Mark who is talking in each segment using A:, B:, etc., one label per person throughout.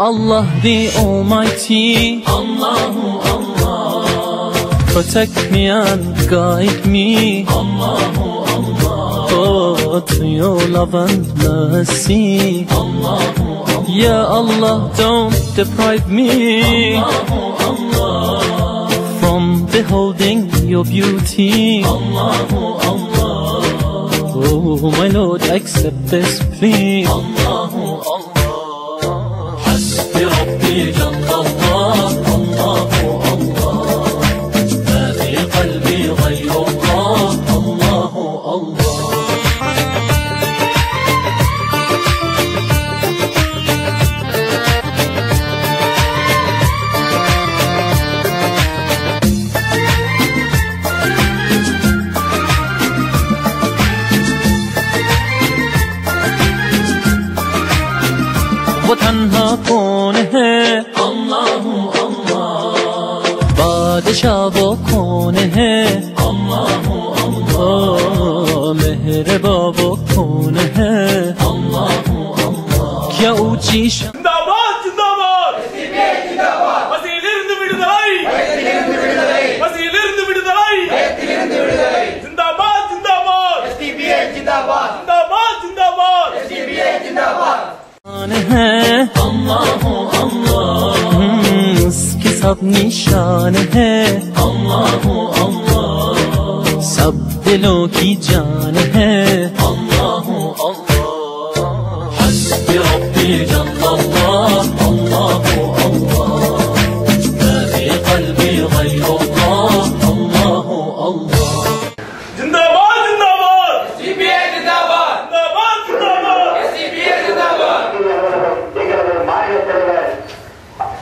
A: Allah the Almighty,
B: Allahu Allah,
A: protect me and guide me,
B: Allahu Allah,
A: oh, to your love and mercy,
B: Allahu Allah,
A: Ya Allah, don't deprive me,
B: Allahu Allah,
A: from beholding your beauty,
B: Allahu Allah,
A: oh my Lord, accept this plea.
B: Allahu Allah. حسبي ربي جل الله، Allahu Allah، ما في قلبي غير الله، Allahu Allah.
A: वो तन्हा कौन है,
B: Allahu Allah,
A: बादशाह वो कौन है,
B: Allahu Allah,
A: ओ मेहरबा वो कौन है,
B: Allahu Allah.
A: क्या ऊंची
C: जिंदाबाद जिंदाबाद जिंदाबाद வசியிலிருந்து விடுதலை வசியிலிருந்து விடுதலை जिंदाबाद जिंदाबाद एसडीपीए जिंदाबाद जिंदाबाद जिंदाबाद एसडीपीए जिंदाबाद
A: है,
B: Allahu Allah,
A: उसकी सब निशान है,
B: Allahu Allah,
A: सब दिलों की जान है,
B: Allahu Allah. حسبي ربي جل الله، Allahu Allah، ما في قلبي غير الله، Allahu Allah.
C: जिंदाबाद जिंदाबाद
D: एसडीपीए जिंदाबाद
C: जिंदाबाद जिंदाबाद
D: एसडीपीए जिंदाबाद
E: எங்களது மாநில தலைவர்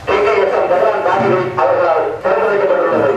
E: டிகேஎஸ்எம் தர்மன் பாண்டியை அவர்களால் திறந்து வைக்கப்பட்டுள்ளது.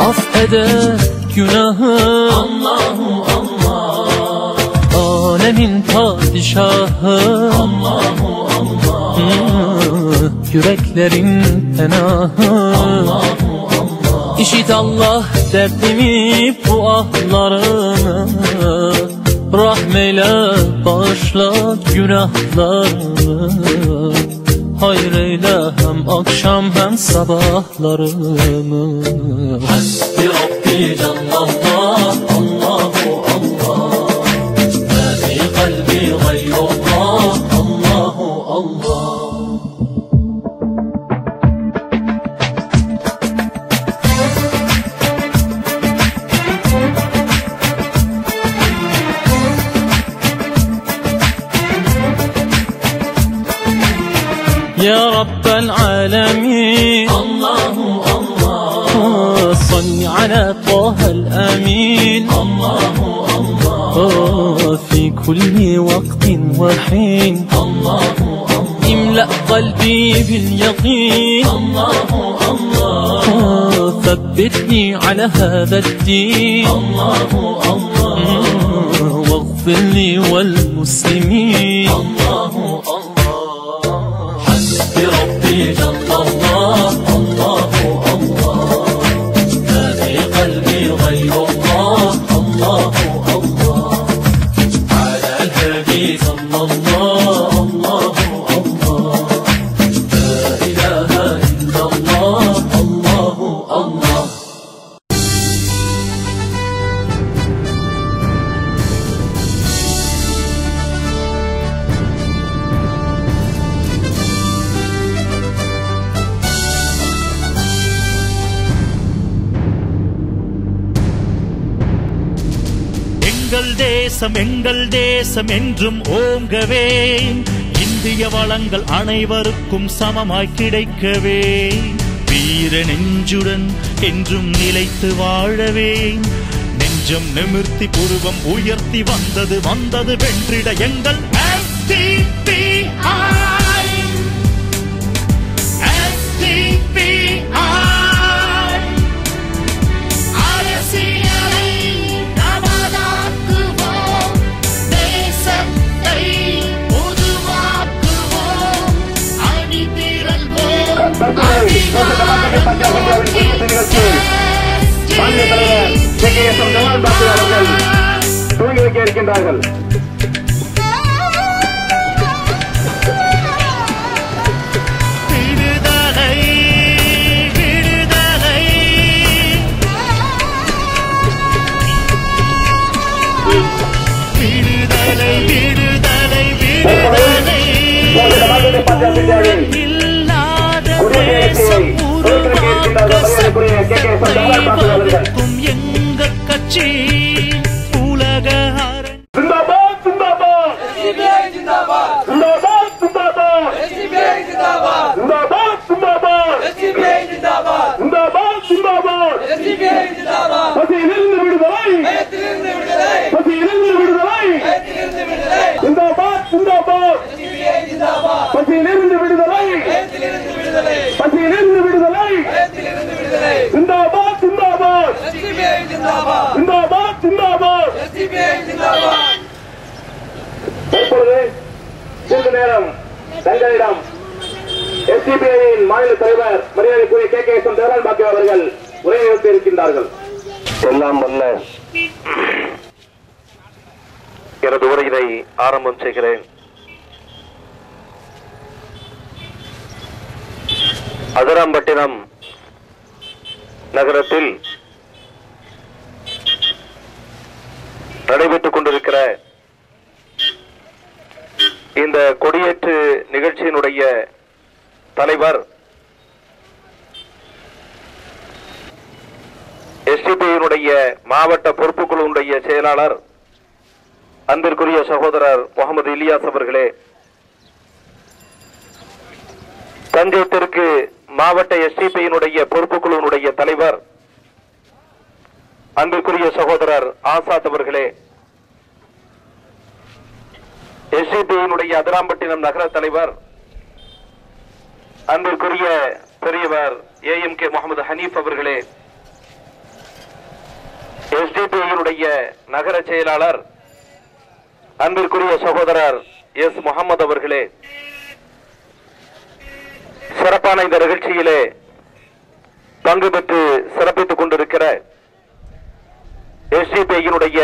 A: affeder günahı,
B: Allahu Allah,
A: alemin padişahı,
B: Allahu Allah,
A: yüreklerin penahı.
B: Allahu Allah.
A: İşit Allah derdimi, bu ahlarımı, rahmeyle bağışla günahlarımı, hayır eyle hem akşam hem sabahlarımı.
B: حسبي ربي جل الله، Allahu Allah، ما في قلبي غير الله، Allahu Allah.
A: Ya Rabbel alemin,
B: Allahu Allah،
A: صل على طه الأمين،
B: Allahu Allah،
A: في كل وقت وحين،
B: Allahu Allah،
A: املأ قلبي باليقين،
B: Allahu Allah،
A: ثبتني على هذا الدين،
B: Allahu Allah،
A: واغفر لي والمسلمين.
B: Allahu Allah. حسبي ربي جل الله، Allahu Allah، ما في قلبي غير الله، Allahu Allah. على الهادي صلى الله، Allahu Allah، لا إله إلا الله، Allahu Allah.
F: எங்கள் தேசம் என்றும் ஓங்கவே, இந்திய வளங்கள் அனைவருக்கும் சமமாய் கிடைக்கவே, வீர நெஞ்சுடன் என்றும் நிலைத்து வாழவே, நெஞ்சம் நிமிர்த்தி புருவம் உயர்த்தி வந்தது வென்றிட எங்கள் அரசியலை நமதாக்குவோம், தேச
E: நிகழ்ச்சியில் மாநில தலைவர் KKSM ஜமால் பாபு அவர்கள் துவங்கி வைக்க இருக்கின்றார்கள்.
F: எங்க கட்சி உலக
E: ஜிந்தாபாத் ஜிந்தாபாத்
D: SDBI जिंदाबाद
E: ஜிந்தாபாத் ஜிந்தாபாத்
D: SDBI जिंदाबाद
E: ஜிந்தாபாத் ஜிந்தாபாத்
D: SDBI जिंदाबाद
E: ஜிந்தாபாத் ஜிந்தாபாத்
D: SDBI जिंदाबाद
E: பசியிலிருந்து விடுதலை
D: பயத்திலிருந்து விடுதலை
E: பசியிலிருந்து விடுதலை
D: பயத்திலிருந்து விடுதலை
E: ஜிந்தாபாத் ஜிந்தாபாத்
D: SDBI जिंदाबाद
E: பசியிலிருந்து விடுதலை
D: பயத்திலிருந்து விடுதலை
E: பசியிலிருந்து விடுதலை
D: பயத்திலிருந்து விடுதலை
E: ஜிந்தாபாத் ஜிந்தாபாத்
D: SDBI जिंदाबाद
E: ஜிந்தாபாத் ஜிந்தாபாத்
D: SDBI जिंदाबाद
E: தற்பொழுது சிறிது நேரம் தங்களிடம் SDBIயின் மாநில தலைவர் மரியாதைக்குரிய KKSM ஜமால் பாபு அவர்கள் உரை நிறுத்தி இருக்கின்றார்கள். எல்லாம் வல்ல எனது உரையினை ஆரம்பம் செய்கிறேன். அதிராம்பட்டினம் நகரத்தில் நடைபெற்றுக் கொண்டிருக்கிற இந்த கொடியேற்று நிகழ்ச்சியினுடைய தலைவர் SDBIயினுடைய மாவட்ட பொறுப்புக்குழுவுடைய செயலாளர் அன்பிற்குரிய சகோதரர் முகமது இலியாஸ் அவர்களே, தஞ்சை தெற்கு மாவட்ட SDBIயினுடைய பொறுப்புக்குழுவினுடைய தலைவர் அன்பிற்குரிய சகோதரர் ஆசாத் அவர்களே, SDBIயினுடைய அதிராம்பட்டினம் நகர தலைவர் அன்பிற்குரிய பெரியவர் AMK முகமது ஹனீப் அவர்களே, SDBIயினுடைய நகர செயலாளர் அன்பிற்குரிய சகோதரர் S முகமது அவர்களே, சிறப்பான இந்த நிகழ்ச்சியிலே பங்கு பெற்று சிறப்பித்துக் கொண்டிருக்கிற SDBIயினுடைய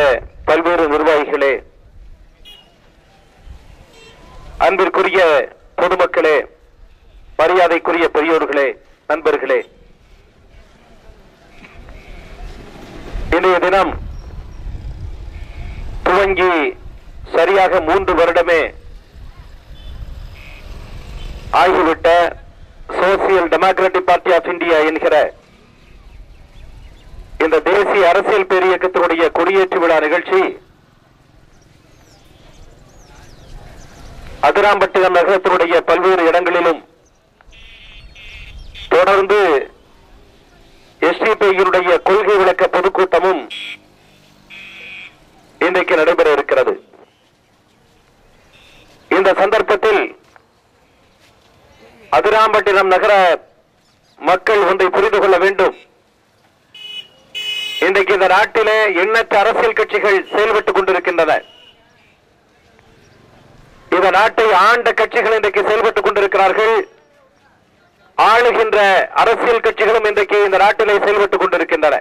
E: பல்வேறு நிர்வாகிகளே, அன்பிற்குரிய பொதுமக்களே, மரியாதைக்குரிய பெரியோர்களே, நண்பர்களே, இன்றைய தினம் துவங்கி சரியாக 3 வருடமே ஆகிவிட்ட social democratic party of India என்கிற இந்த தேசிய அரசியல் பேரியக்கத்தினுடைய கொடியேற்று விழா நிகழ்ச்சி அதிராம்பட்டினம் நகரத்தினுடைய பல்வேறு இடங்களிலும் தொடர்ந்து SDBIயினுடைய கொள்கை விளக்க பொதுக்கூட்டமும் இன்றைக்கு நடைபெற இருக்கிறது. இந்த சந்தர்ப்பத்தில் அதிராம்பட்டினம் நகர மக்கள் ஒன்றை புரிந்து கொள்ள வேண்டும். இன்றைக்கு இந்த நாட்டிலே எண்ணற்ற அரசியல் கட்சிகள் செயல்பட்டுக் கொண்டிருக்கின்றன. இந்த நாட்டை ஆண்ட கட்சிகள் இன்றைக்கு செயல்பட்டுக் கொண்டிருக்கிறார்கள். ஆளுகின்ற அரசியல் கட்சிகளும் இன்றைக்கு இந்த நாட்டிலே செயல்பட்டுக் கொண்டிருக்கின்றன.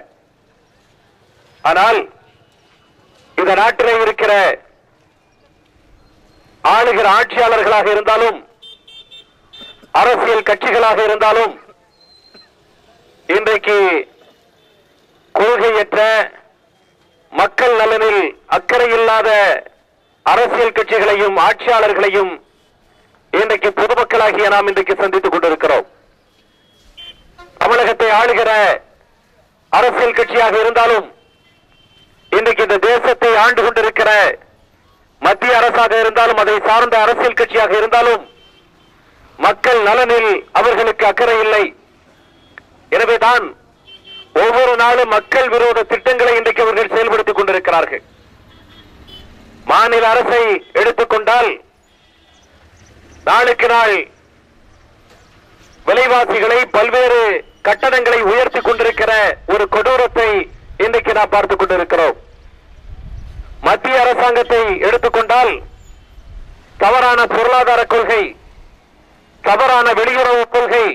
E: ஆனால் இந்த நாட்டிலே இருக்கிற ஆளுகிற ஆட்சியாளர்களாக இருந்தாலும் அரசியல் கட்சிகளாக இருந்தாலும் இன்றைக்கு கொள்கையற்ற மக்கள் நலனில் அக்கறை இல்லாத அரசியல் கட்சிகளையும் ஆட்சியாளர்களையும் இன்றைக்கு பொதுமக்களாகிய நாம் இன்றைக்கு சந்தித்துக் கொண்டிருக்கிறோம். தமிழகத்தை ஆளுகிற அரசியல் கட்சியாக இருந்தாலும் இன்றைக்கு இந்த தேசத்தை ஆண்டு கொண்டிருக்கிற மத்திய அரசாக இருந்தாலும் அதை சார்ந்த அரசியல் கட்சியாக இருந்தாலும் மக்கள் நலனில் அவர்களுக்கு அக்கறை இல்லை. எனவேதான் ஒவ்வொரு நாளும் மக்கள் விரோத திட்டங்களை இன்றைக்கு அவர்கள் செயல்படுத்திக் கொண்டிருக்கிறார்கள். மாநில அரசை எடுத்துக்கொண்டால் நாளுக்கு நாள் விலைவாசிகளை பல்வேறு கட்டணங்களை உயர்த்திக் கொண்டிருக்கிற ஒரு கொடூரத்தை இன்றைக்கு நாம் பார்த்துக் கொண்டிருக்கிறோம். மத்திய அரசாங்கத்தை எடுத்துக்கொண்டால் தவறான பொருளாதார கொள்கை, தவறான வெளியுறவு கொள்கை,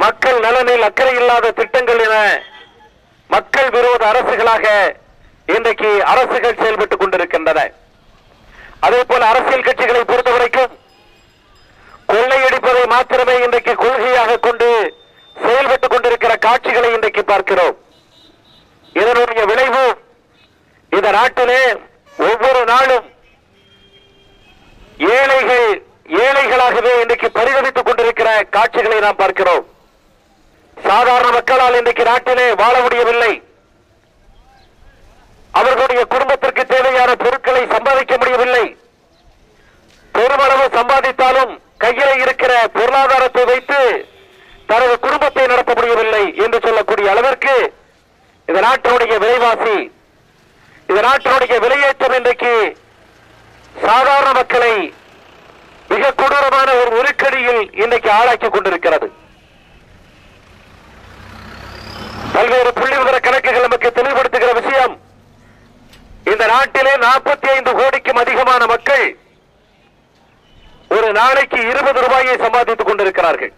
E: மக்கள் நலனில் அக்கறை இல்லாத திட்டங்கள் என மக்கள் விரோத அரசுகளாக இன்றைக்கு அரசுகள் செயல்பட்டுக் கொண்டிருக்கின்றன. அதே போல அரசியல் கட்சிகளை பொறுத்தவரைக்கும் கொள்ளையடிப்பதை மாத்திரமே இன்றைக்கு கொள்கையாக கொண்டு செயல்பட்டுக் கொண்டிருக்கிற காட்சிகளை இன்றைக்கு பார்க்கிறோம். இதனுடைய விளைவு இந்த நாட்டிலே ஒவ்வொரு நாளும் ஏழைகளாகவே இன்றைக்கு பரிதவித்துக் கொண்டிருக்கிற காட்சிகளை நாம் பார்க்கிறோம். சாதாரண மக்களால் இன்றைக்கு நாட்டிலே வாழ முடியவில்லை. அவர்களுடைய குடும்பத்திற்கு தேவையான பொருட்களை சம்பாதிக்க முடியவில்லை. பெருமளவு சம்பாதித்தாலும் கையில் இருக்கிற பொருளாதாரத்தை வைத்து தனது குடும்பத்தை நடத்த முடியவில்லை என்று சொல்லக்கூடிய அளவிற்கு இந்த நாட்டினுடைய விலைவாசி, இந்த நாட்டினுடைய விலையேற்றம் இன்றைக்கு சாதாரண மக்களை மிக கொடூரமான ஒரு நெருக்கடியில் இன்றைக்கு ஆளாக்கிக் கொண்டிருக்கிறது. பல்வேறு புள்ளி விவர கணக்குகள் நமக்கு தெளிவுபடுத்துகிற விஷயம், இந்த நாட்டிலே 45 கோடிக்கும் அதிகமான மக்கள் ஒரு நாளைக்கு 20 ரூபாயை சம்பாதித்துக் கொண்டிருக்கிறார்கள்.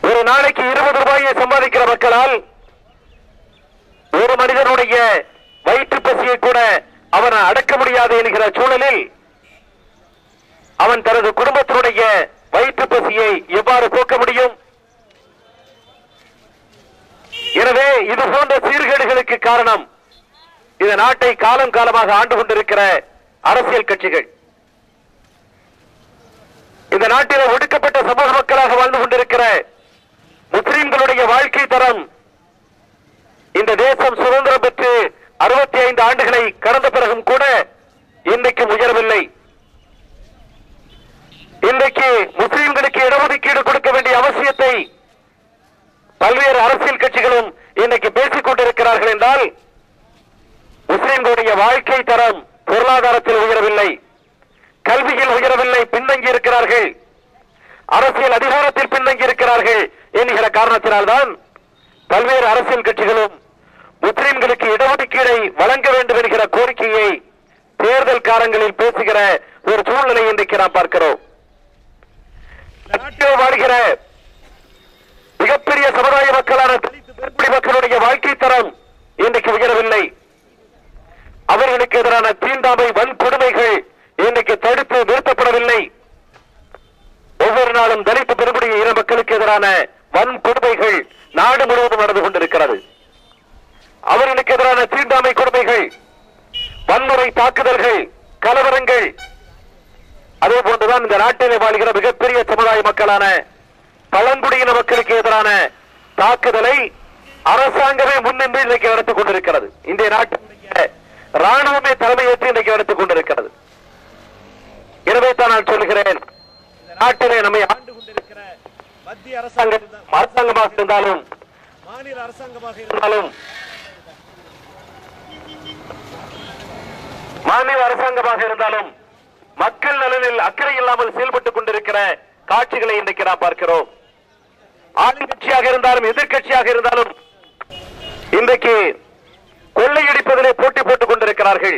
E: ஒரு நாளைக்கு 20 ரூபாயை சம்பாதிக்கிற மக்களால் ஒரு மனிதனுடைய வயிற்று பசியை கூட அவன் அடக்க முடியாது என்கிற சூழலில் அவன் தனது குடும்பத்தினுடைய வயிற்று பசியை எவ்வாறு போக்க முடியும்? எனவே இது போன்ற சீர்கேடுகளுக்கு காரணம் இந்த நாட்டை காலம் காலமாக ஆண்டு கொண்டிருக்கிற அரசியல் கட்சிகள். இந்த நாட்டில் ஒடுக்கப்பட்ட சமூக மக்களாக வாழ்ந்து கொண்டிருக்கிற முஸ்லிம்களுடைய வாழ்க்கை தரம் இந்த தேசம் சுதந்திரம் பெற்று 65 ஆண்டுகளை கடந்த பிறகும் கூட இன்றைக்கும் உயரவில்லை. இன்றைக்கு முஸ்லிம்களுக்கு இடஒதுக்கீடு கொடுக்க வேண்டிய அவசியத்தை பல்வேறு அரசியல் கட்சிகளும் இன்னைக்கு பேசிக் கொண்டிருக்கிறார்கள் என்றால், முஸ்லிம்களுடைய வாழ்க்கை தரம் பொருளாதாரத்தில் உயரவில்லை, கல்வியில் உயரவில்லை, பின்தங்கி இருக்கிறார்கள், அரசியல் அதிகாரத்தில் பின்தங்கி இருக்கிறார்கள் என்கிற காரணத்தினால்தான் பல்வேறு அரசியல் கட்சிகளும் முஸ்லிம்களுக்கு இடஒதுக்கீடை வழங்க வேண்டும் என்கிற கோரிக்கையை தேர்தல் காலங்களில் பேசுகிற ஒரு சூழ்நிலை இன்றைக்கு நாம் பார்க்கிறோம். நாட்டில் வாழ்கிற மிகப்பெரிய சமுதாய மக்களான பெருங்குடி மக்களுடைய வாழ்க்கை தரம் இன்றைக்கு உயரவில்லை. அவர்களுக்கு எதிரான தீண்டாமை வன்கொடுமைகள் இன்றைக்கு தடுத்து நிறுத்தப்படவில்லை. ஒவ்வொரு நாளும் தலித் பெருங்குடி இன மக்களுக்கு எதிரான வன்கொடுமைகள் நாடு முழுவதும் நடந்து கொண்டிருக்கிறது. அவர்களுக்கு எதிரான தீண்டாமை கொடுமைகள், வன்முறை தாக்குதல்கள், கலவரங்கள், அதே போன்றுதான் இந்த நாட்டிலே வாழ்கிற மிகப்பெரிய சமுதாய மக்களான பழங்குடியின மக்களுக்கு எதிரான தாக்குதலை அரசாங்கமே முன்னின்று இன்றைக்கு நடத்திக் கொண்டிருக்கிறது. இந்திய நாட்டுடைய ராணுவமே தலைமையேற்று இன்றைக்கு நடத்திக் கொண்டிருக்கிறது. எனவே தான் நான் சொல்கிறேன், இந்த நாட்டிலே நம்மை ஆண்டு கொண்டிருக்கிற மத்திய அரசாங்கமாக இருந்தாலும் மாநில அரசாங்கமாக இருந்தாலும் மக்கள் நலனில் அக்கறை இல்லாமல் செயல்பட்டுக் கொண்டிருக்கிற காட்சிகளை இன்றைக்கு நாம் பார்க்கிறோம். ஆளுங்கட்சியாக இருந்தாலும் எதிர்கட்சியாக இருந்தாலும் இன்றைக்கு கொள்ளையடிப்பதிலே போட்டி போட்டுக் கொண்டிருக்கிறார்கள்.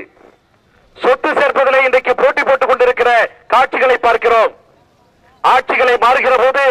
E: சொத்து சேர்ப்பதிலே இன்றைக்கு போட்டி போட்டுக் கொண்டிருக்கிற காட்சிகளை பார்க்கிறோம். ஆட்சிகளை மாறுகிற போது